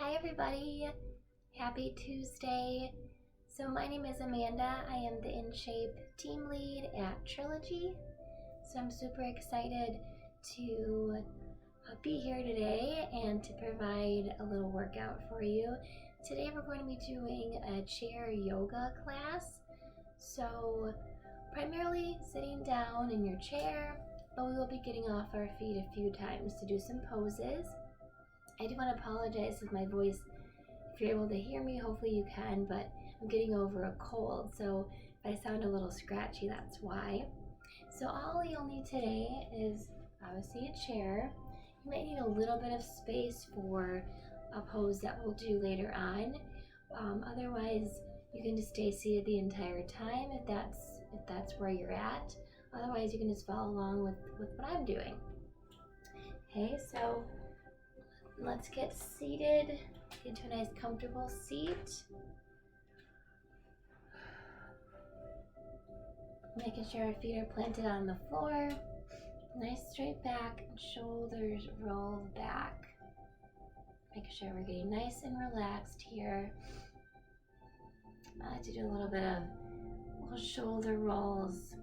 Hi everybody, happy Tuesday. So my name is Amanda. I am the InShape team lead at Trilogy. So I'm super excited to be here today and to provide a little workout for you. Today we're going to be doing a chair yoga class. So primarily sitting down in your chair, but we will be getting off our feet a few times to do some poses. I do want to apologize if my voice, if you're able to hear me, hopefully you can, but I'm getting over a cold, so if I sound a little scratchy, that's why. So all you'll need today is obviously a chair. You might need a little bit of space for a pose that we'll do later on. Otherwise, you can just stay seated the entire time if that's where you're at. Otherwise, you can just follow along with what I'm doing. Okay, so let's get seated into a nice comfortable seat. Making sure our feet are planted on the floor. Nice straight back and shoulders roll back. Making sure we're getting nice and relaxed here. I like to do a little bit of little shoulder rolls.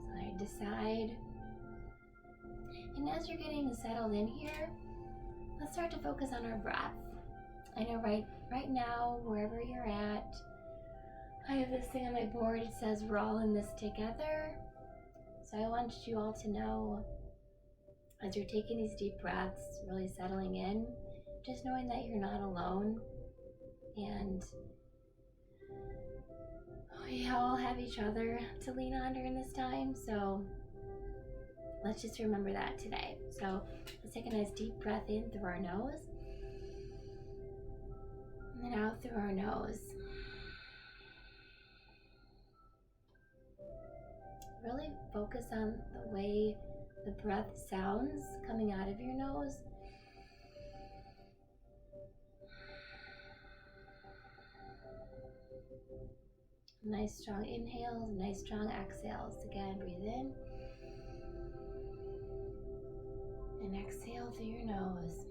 Side to side. And as you're getting settled in here, let's start to focus on our breath. I know right now, wherever you're at, I have this thing on my board, it says we're all in this together. So I want you all to know, as you're taking these deep breaths, really settling in, just knowing that you're not alone. And we all have each other to lean on during this time, so let's just remember that today. So let's take a nice deep breath in through our nose, and then out through our nose. Really focus on the way the breath sounds coming out of your nose. Nice strong inhales, nice strong exhales. Again, breathe in. And exhale through your nose.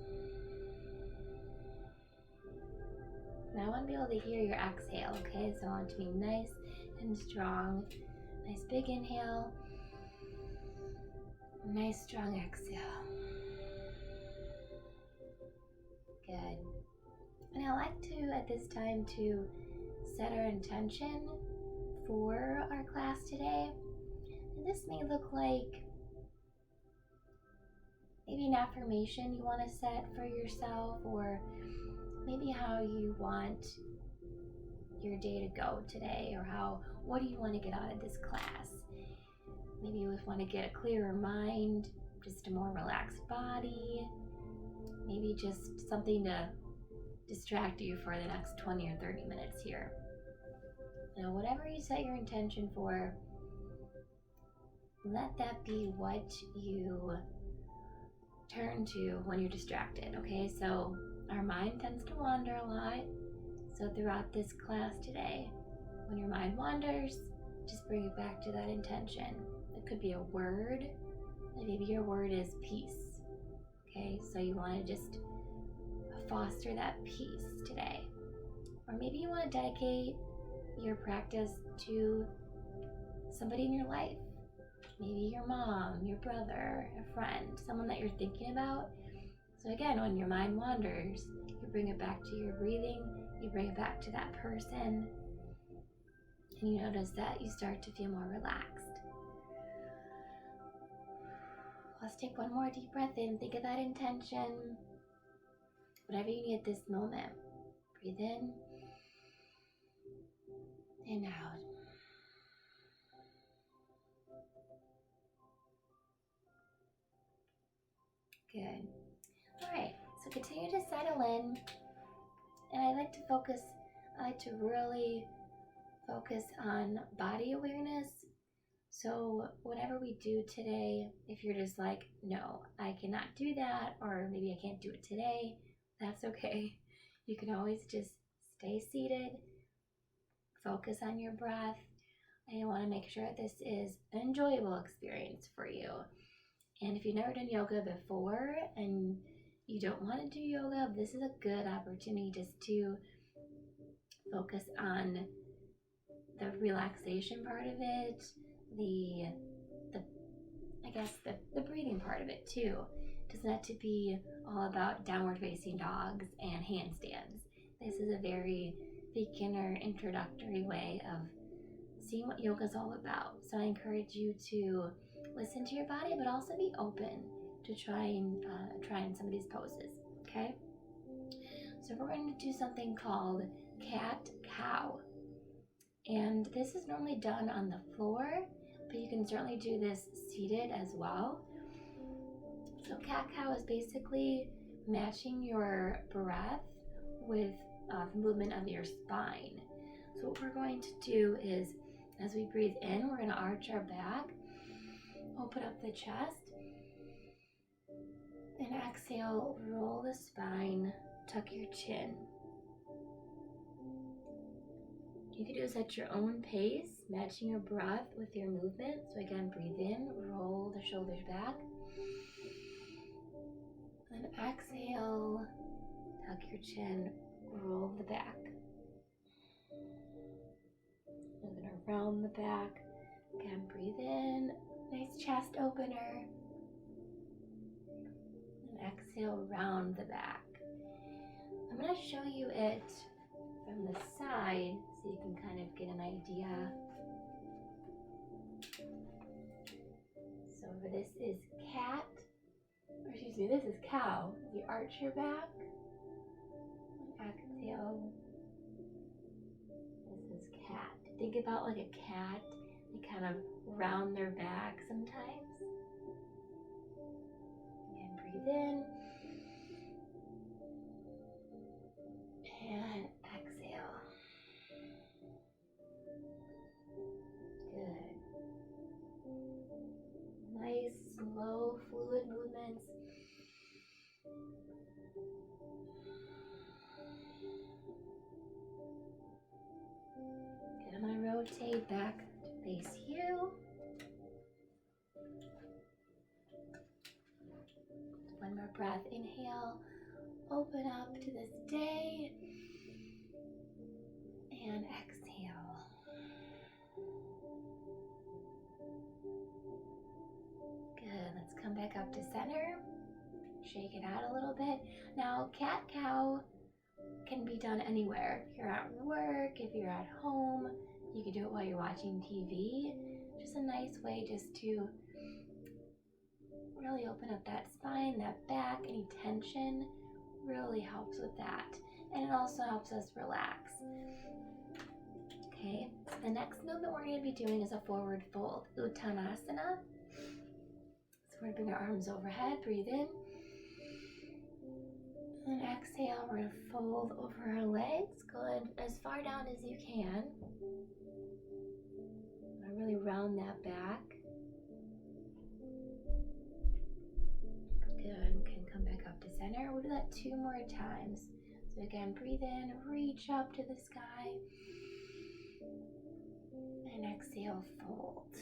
Now I want to be able to hear your exhale, okay? So I want it to be nice and strong. Nice big inhale. Nice strong exhale. Good. And I like to, at this time, to set our intention for our class today. And this may look like maybe an affirmation you want to set for yourself, or maybe how you want your day to go today, or what do you want to get out of this class? Maybe you want to get a clearer mind, just a more relaxed body, maybe just something to distract you for the next 20 or 30 minutes here. Now, whatever you set your intention for, let that be what you turn to when you're distracted, okay? So our mind tends to wander a lot. So throughout this class today, when your mind wanders, just bring it back to that intention. It could be a word, and maybe your word is peace, okay? So you want to just foster that peace today. Or maybe you want to dedicate your practice to somebody in your life. Maybe your mom, your brother, a friend, someone that you're thinking about. So again, when your mind wanders, you bring it back to your breathing, you bring it back to that person, and you notice that you start to feel more relaxed. Let's take one more deep breath in, think of that intention, whatever you need at this moment. Breathe in and out. Good. All right, so continue to settle in, and I like to really focus on body awareness. So whatever we do today, if you're just like, no, I cannot do that, or maybe I can't do it today, that's okay. You can always just stay seated, focus on your breath, and you want to make sure this is an enjoyable experience for you. And if you've never done yoga before and you don't want to do yoga, this is a good opportunity just to focus on the relaxation part of it, the breathing part of it too. It doesn't have to be all about downward facing dogs and handstands. This is a very beginner introductory way of seeing what yoga is all about. So I encourage you to listen to your body, but also be open to trying some of these poses. Okay. So we're going to do something called cat-cow. And this is normally done on the floor, but you can certainly do this seated as well. So cat-cow is basically matching your breath with the movement of your spine. So what we're going to do is, as we breathe in, we're going to arch our back, open up the chest, and exhale, roll the spine, tuck your chin. You can do this at your own pace, matching your breath with your movement. So again, breathe in, roll the shoulders back. Then exhale, tuck your chin, roll the back. Moving around the back. Again, breathe in, nice chest opener. And exhale, round the back. I'm going to show you it from the side so you can kind of get an idea. So this is this is cow. You arch your back, exhale. This is cat. Think about like a cat. They kind of round their back sometimes. And breathe in. And exhale. Good. Nice, slow, fluid movements. Good. I'm going to rotate back to face you. One more breath. Inhale. Open up to this day. And exhale. Good. Let's come back up to center. Shake it out a little bit. Now, cat-cow can be done anywhere. If you're at work, if you're at home, you can do it while you're watching TV. Just a nice way just to really open up that spine, that back, any tension really helps with that. And it also helps us relax. Okay, the next movement we're going to be doing is a forward fold, Uttanasana. So we're going to bring our arms overhead, breathe in. And exhale, we're going to fold over our legs. Go as far down as you can. Really round that back. Good. We can come back up to center. We'll do that 2 more times. So again, breathe in, reach up to the sky. And exhale, fold.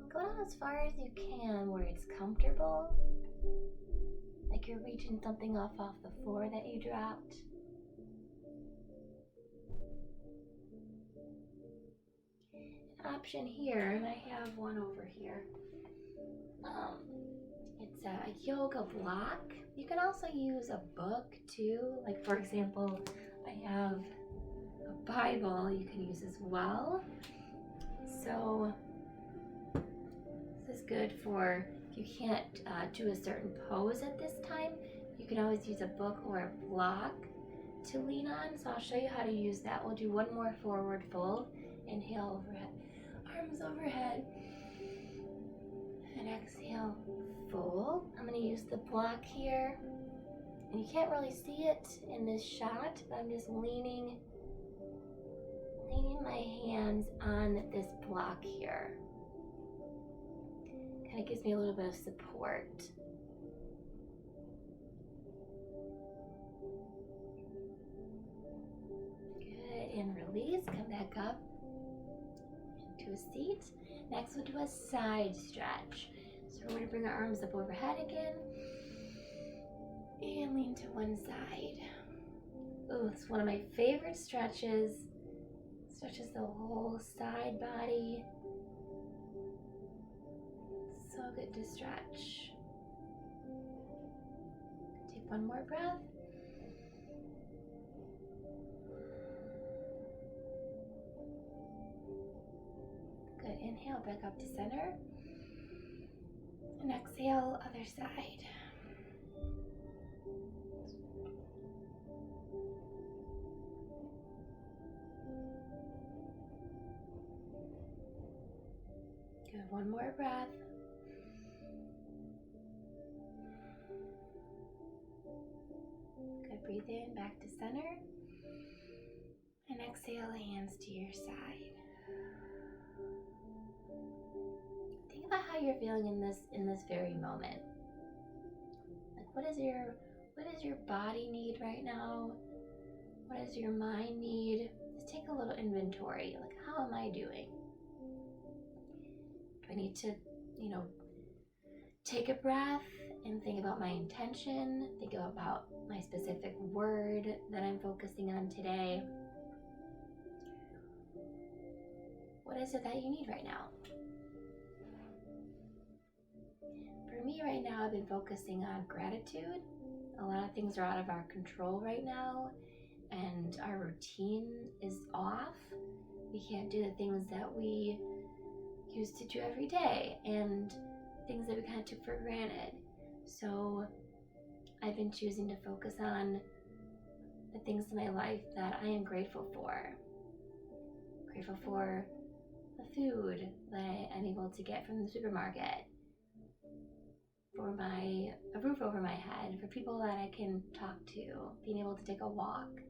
Go down as far as you can where it's comfortable. Like you're reaching something off the floor that you dropped. An option here, and I have one over here. It's a yoga block. You can also use a book too. Like for example, I have a Bible you can use as well. So this is good for if you can't do a certain pose at this time. You can always use a book or a block to lean on. So I'll show you how to use that. We'll do one more forward fold. Inhale overhead, arms overhead, and exhale, fold. I'm going to use the block here, and you can't really see it in this shot, but I'm just leaning my hands on this block here. Kind of gives me a little bit of support. Good, and release, come back up into a seat. Next we'll do a side stretch. So we're going to bring our arms up overhead again and lean to one side. Oh, it's one of my favorite stretches. Stretches the whole side body. So good to stretch. Take one more breath. Good, inhale back up to center. And exhale, other side. Good, one more breath. Good, breathe in, back to center. And exhale, hands to your side. Think about how you're feeling in this very moment. Like what does your body need right now? What does your mind need? Just take a little inventory. Like, how am I doing? Do I need to, take a breath and think about my intention, think about my specific word that I'm focusing on today? What is it that you need right now? For me right now, I've been focusing on gratitude. A lot of things are out of our control right now, and our routine is off. We can't do the things that we used to do every day, and things that we kind of took for granted. So I've been choosing to focus on the things in my life that I am grateful for. Grateful for the food that I'm able to get from the supermarket, for a roof over my head, for people that I can talk to, being able to take a walk.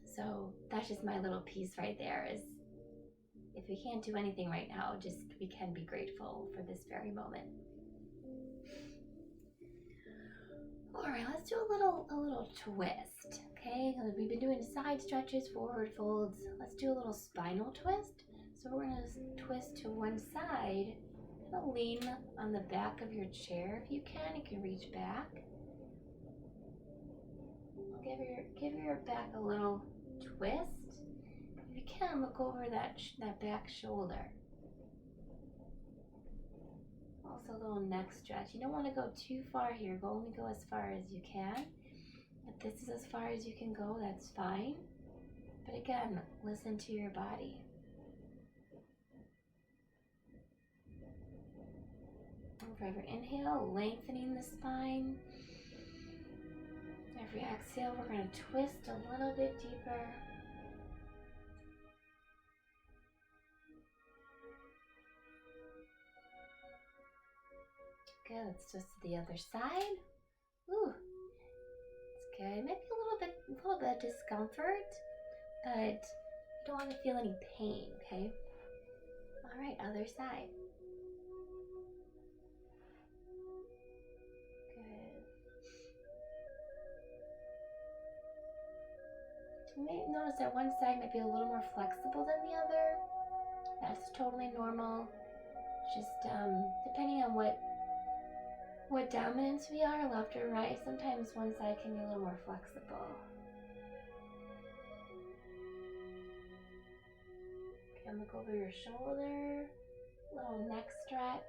So that's just my little piece right there, is if we can't do anything right now, just we can be grateful for this very moment. All right, let's do a little twist, okay? We've been doing side stretches, forward folds. Let's do a little spinal twist. So we're gonna twist to one side. Kind of lean on the back of your chair if you can. You can reach back. Give your back a little twist. If you can, look over that back shoulder. Also a little neck stretch. You don't want to go too far here. Only go as far as you can. If this is as far as you can go, that's fine. But again, listen to your body. Every inhale, lengthening the spine. Every exhale, we're going to twist a little bit deeper. Good, let's twist to the other side. Ooh, it's good. Maybe a little bit of discomfort, but you don't want to feel any pain, okay? All right, other side. Good. You may notice that one side might be a little more flexible than the other. That's totally normal. Just depending on what dominance we are, left or right, sometimes one side can be a little more flexible. Okay, look over your shoulder, little neck stretch.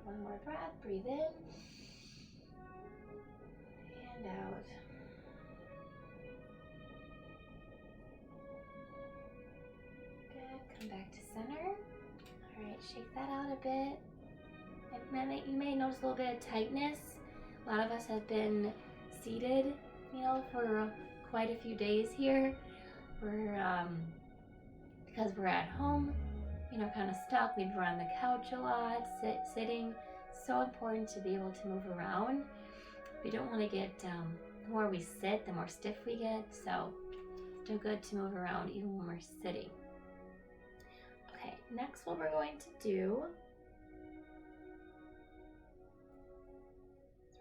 One more breath, breathe in and out. Good, come back to center. All right, shake that out a bit. You may notice a little bit of tightness. A lot of us have been seated, for quite a few days here. Because we're at home, kind of stuck. Maybe we're on the couch a lot, sitting. So important to be able to move around. We don't want to get, the more we sit, the more stiff we get. So still good to move around even when we're sitting. Okay, next what we're going to do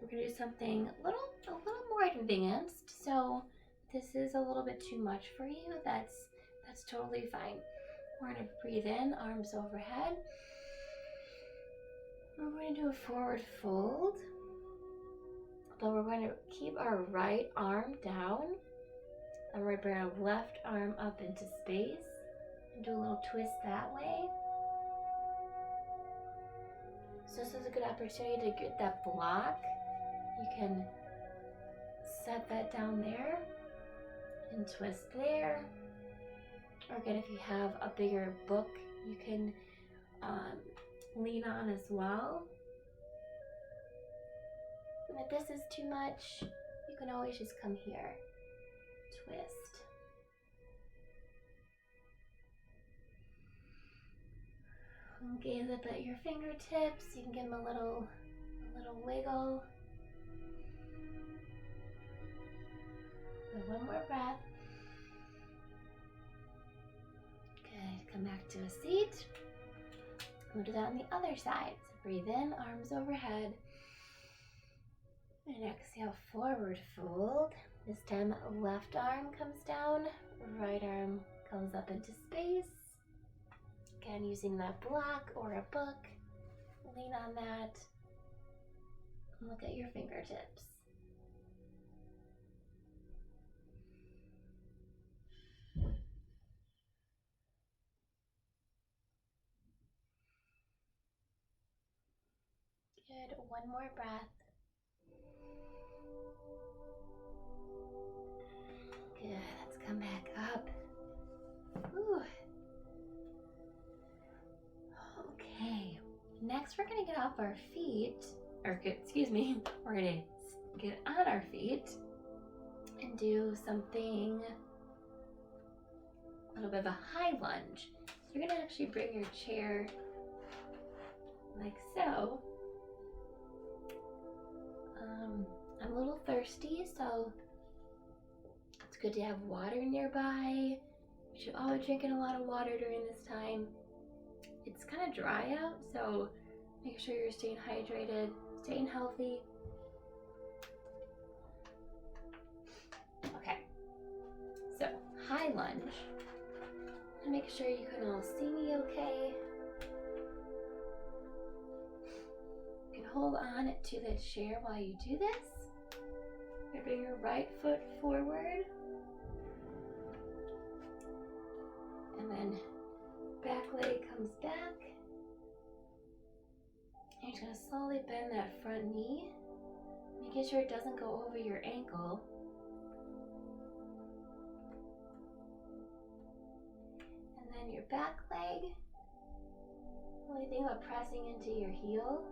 is we're gonna do something a little more advanced. So this is a little bit too much for you. That's totally fine. We're gonna breathe in, arms overhead. We're going to do a forward fold, but we're going to keep our right arm down, and we're going to bring our left arm up into space and do a little twist that way. So this is a good opportunity to get that block. You can set that down there and twist there. Or again, if you have a bigger book, you can lean on as well. And if this is too much, you can always just come here, twist. And gaze up at your fingertips. You can give them a little wiggle. And one more breath. Good. Come back to a seat. We'll do that on the other side. So breathe in, arms overhead. And exhale, forward fold. This time, left arm comes down, right arm comes up into space. Again, using that block or a book, lean on that, and look at your fingertips. Good, one more breath. Good, let's come back up. Whew. Okay, next we're gonna get off our feet, we're gonna get on our feet and do something, a little bit of a high lunge. So you're gonna actually bring your chair like so. I'm a little thirsty, so it's good to have water nearby. You should always drinking a lot of water during this time. It's kind of dry out, so make sure you're staying hydrated, staying healthy. Okay, so high lunge. And make sure you can all see me okay. You can hold on to the chair while you do this. You bring your right foot forward. And then back leg comes back. And you're just going to slowly bend that front knee, making sure it doesn't go over your ankle. And then your back leg, really think about pressing into your heel,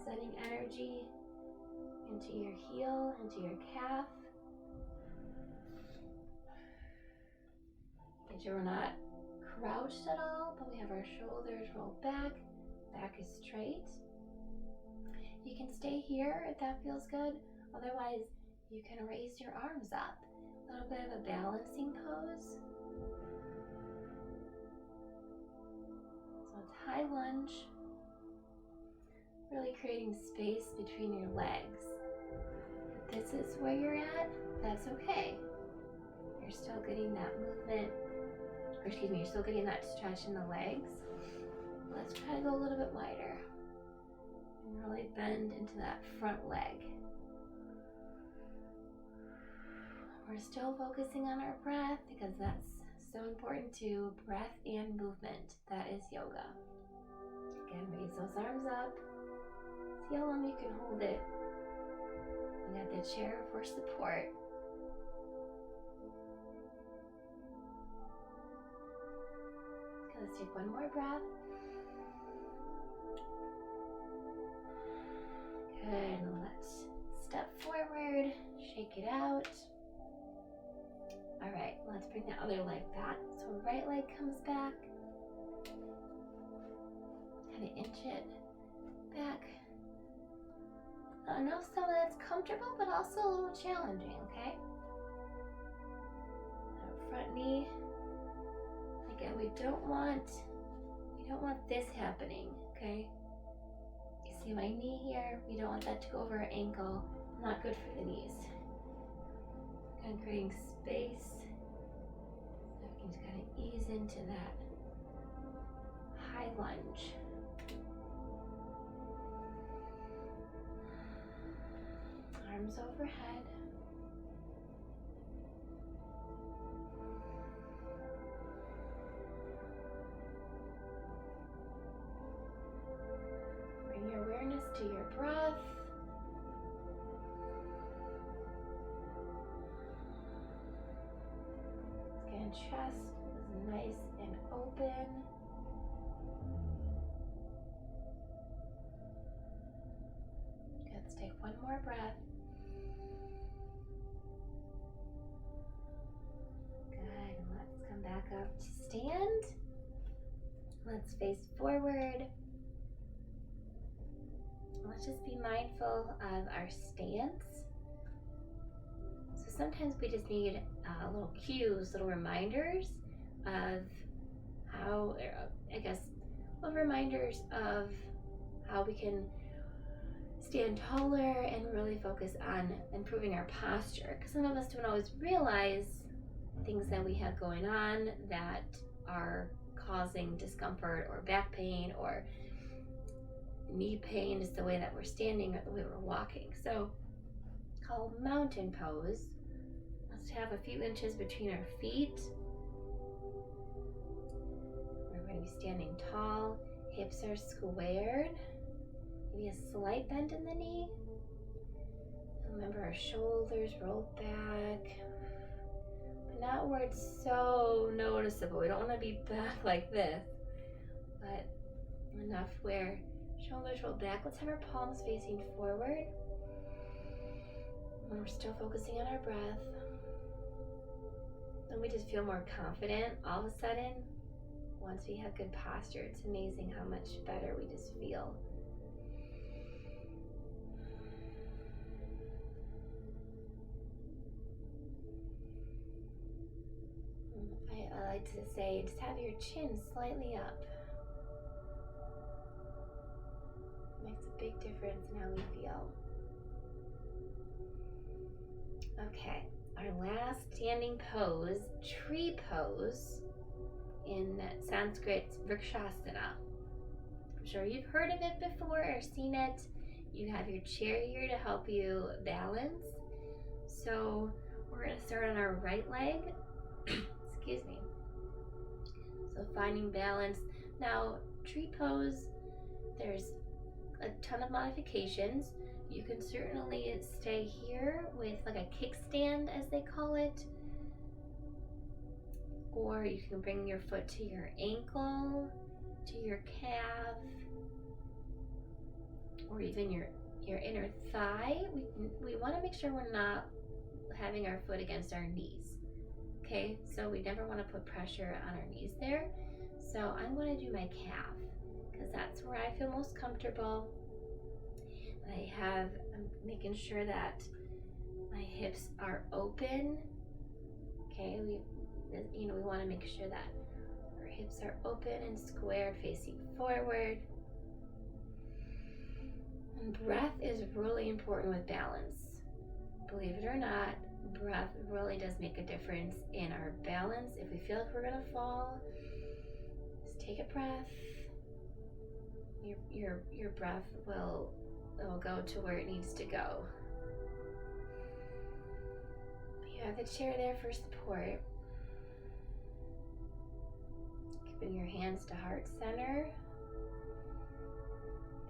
sending energy into your heel, into your calf. Make sure we're not crouched at all, but we have our shoulders rolled back, back is straight. You can stay here if that feels good. Otherwise, you can raise your arms up. A little bit of a balancing pose. So it's high lunge, really creating space between your legs. If this is where you're at, that's okay. You're still getting that movement, you're still getting that stretch in the legs. Let's try to go a little bit wider and really bend into that front leg. We're still focusing on our breath because that's so important too. Breath and movement, that is yoga. Again, raise those arms up. See how long you can hold it. You got the chair for support. Okay, let's take one more breath. Good, let's step forward, shake it out. All right, let's bring the other leg back. So right leg comes back. Kind of inch it back. Enough so that it's comfortable, but also a little challenging, okay? Our front knee. Again, we don't want this happening, okay? see my knee here. We don't want that to go over our ankle. Not good for the knees. Kind of creating space. So we can just kind of ease into that high lunge. Arms overhead. Bring your awareness to your breath. Skin chest is nice and open. Good, let's take one more breath. Good, let's come back up to stand. Let's face forward. Let's just be mindful of our stance. So sometimes we just need little cues, little reminders of how, little reminders of how we can stand taller and really focus on improving our posture. Because some of us don't always realize things that we have going on that are causing discomfort or back pain or knee pain, is the way that we're standing or the way we're walking. So called mountain pose. Let's have a few inches between our feet. We're going to be standing tall. Hips are squared. Maybe a slight bend in the knee. Remember our shoulders rolled back. But not where it's so noticeable. We don't want to be back like this. But enough where shoulders rolled back. Let's have our palms facing forward. And we're still focusing on our breath. Then we just feel more confident all of a sudden. Once we have good posture, it's amazing how much better we just feel. I like to say, just have your chin slightly up. Makes a big difference in how we feel. Okay, our last standing pose, tree pose. In Sanskrit, Vrikshasana. I'm sure you've heard of it before or seen it. You have your chair here to help you balance. So we're going to start on our right leg. Excuse me. So finding balance. Now, tree pose, there's a ton of modifications. You can certainly stay here with like a kickstand, as they call it. Or you can bring your foot to your ankle, to your calf, or even your inner thigh. We want to make sure we're not having our foot against our knees. Okay, so we never want to put pressure on our knees there. So I'm going to do my calf because that's where I feel most comfortable. I'm making sure that my hips are open. Okay, we want to make sure that our hips are open and square, facing forward. And breath is really important with balance. Believe it or not, breath really does make a difference in our balance. If we feel like we're gonna fall, just take a breath. Your breath will go to where it needs to go. You have the chair there for support. Keeping your hands to heart center.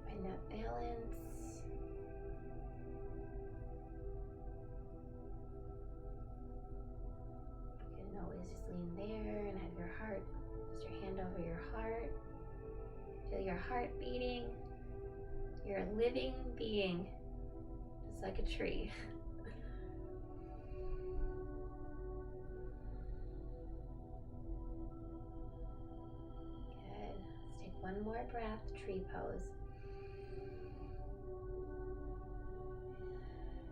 Find that balance. You can always just lean there and have your heart, just your hand over your heart. Feel your heart beating. You're a living being, just like a tree. One more breath, tree pose.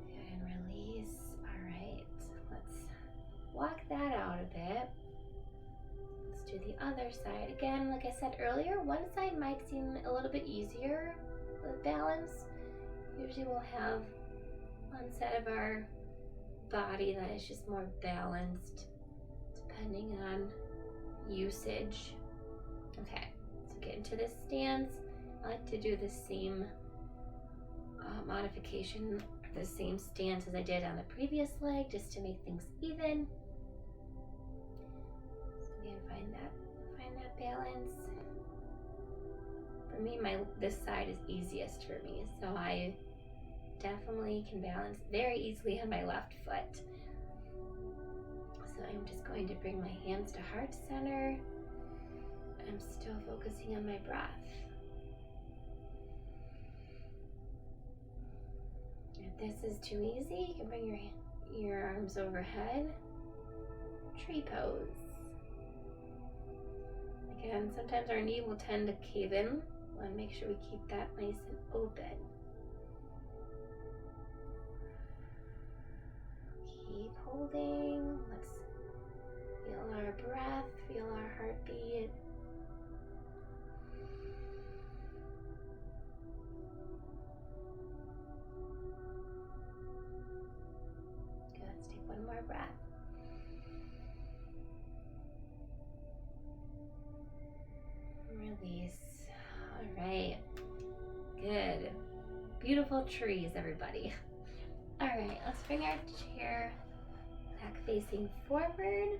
Good, and release. All right, let's walk that out a bit. Let's do the other side. Again, like I said earlier, one side might seem a little bit easier with balance. Usually we'll have one side of our body that is just more balanced depending on usage. Okay, so get into this stance. I like to do the same modification, the same stance as I did on the previous leg, just to make things even. So again, find that balance. For me, this side is easiest for me, so I definitely can balance very easily on my left foot. So I'm just going to bring my hands to heart center. I'm still focusing on my breath. If this is too easy, you can bring your arms overhead. Tree pose. Again, sometimes our knee will tend to cave in. We want to make sure we keep that nice and open. Keep holding. Let's feel our breath, feel our heartbeat. Good, let's take one more breath. Release. All right. Good. Beautiful trees, everybody. All right, let's bring our chair back facing forward.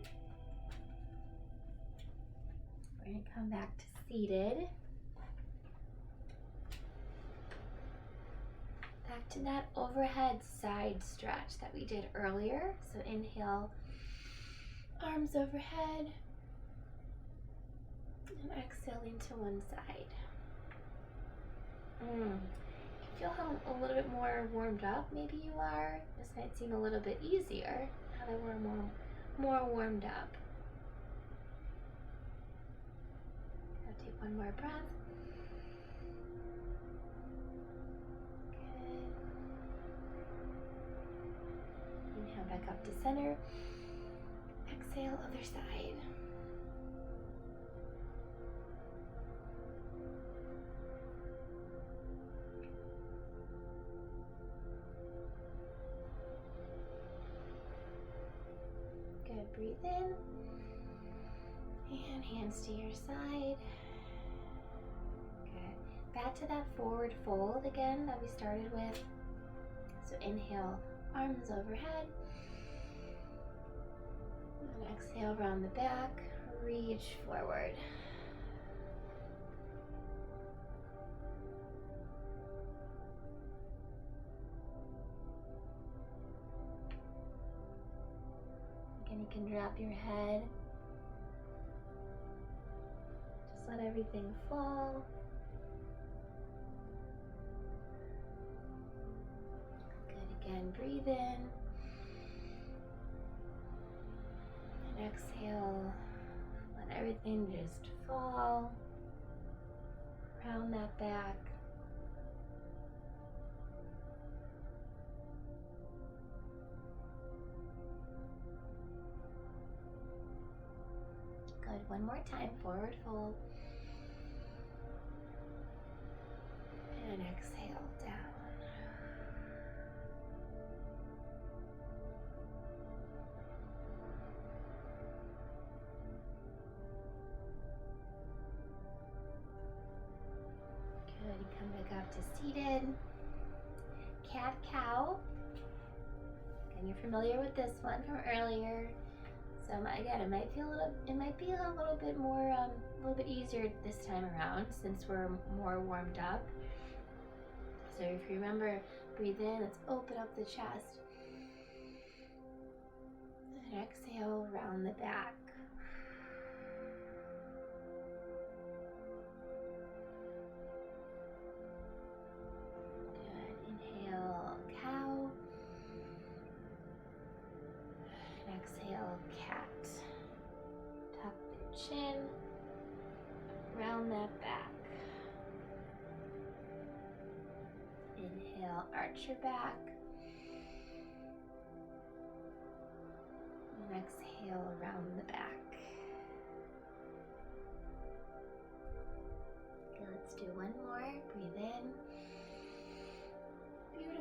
We're going to come back to seated. Back to that overhead side stretch that we did earlier. So inhale, arms overhead, and exhaling to one side. Feel how a little bit more warmed up maybe you are. This might seem a little bit easier now that we're more warmed up. I'll take one more breath. Good. Inhale back up to center. Exhale, other side. Good, breathe in. And hands to your side. Good. Back to that forward fold again that we started with. So inhale, arms overhead. And exhale, round the back, reach forward. Again, you can drop your head. Just let everything fall. Good, again, breathe in. And exhale, let everything just fall. Round that back. Good, one more time, forward fold. And exhale down. Good, come back up to seated. Cat cow. And you're familiar with this one from earlier. So again, it might be a little bit more, a little bit easier this time around since we're more warmed up. So if you remember, breathe in, let's open up the chest. And exhale, round the back. Good, inhale, cow. And exhale, cat. Tuck the chin, round that back. Inhale, arch your back. And exhale, round the back. Okay, let's do one more. Breathe in.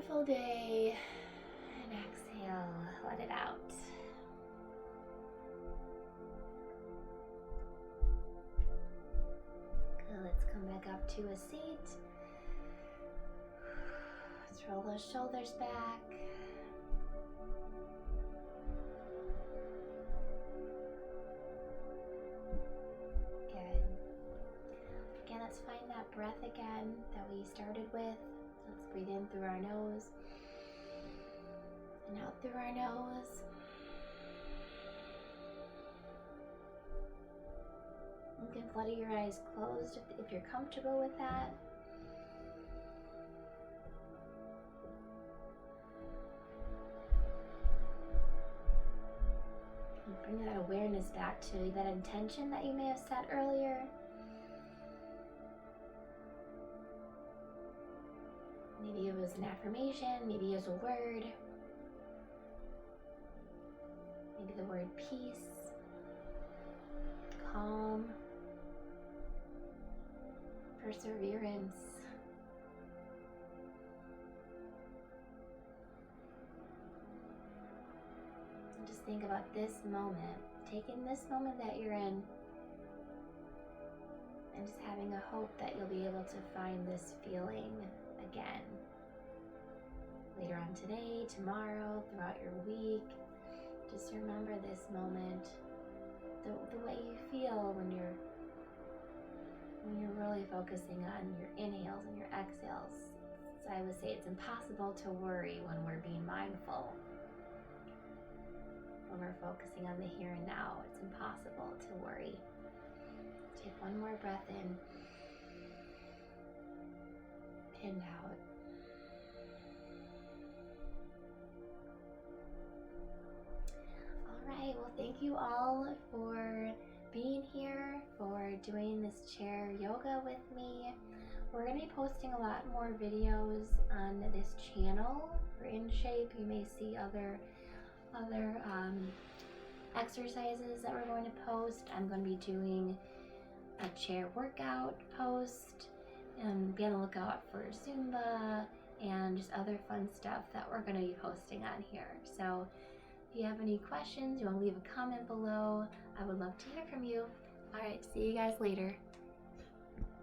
beautiful day. And exhale, let it out. Good, let's come back up to a seat. Let's roll those shoulders back. Good. Again, let's find that breath again that we started with. Let's breathe in through our nose and out through our nose. You can flutter your eyes closed if you're comfortable with that. And bring that awareness back to that intention that you may have set earlier. Maybe it was an affirmation, maybe it was a word. Maybe the word peace, calm, perseverance. And just think about this moment, taking this moment that you're in, and just having a hope that you'll be able to find this feeling again. Later on today, tomorrow, throughout your week. Just remember this moment, the way you feel when you're really focusing on your inhales and your exhales. So I would say it's impossible to worry when we're being mindful. When we're focusing on the here and now, it's impossible to worry. Take one more breath in and out. Alright, well, thank you all for being here, for doing this chair yoga with me. We're going to be posting a lot more videos on this channel for InShape. You may see other exercises that we're going to post. I'm going to be doing a chair workout post, and be on the lookout for Zumba and just other fun stuff that we're going to be posting on here. So if you have any questions, you want to leave a comment below, I would love to hear from you. All right, see you guys later.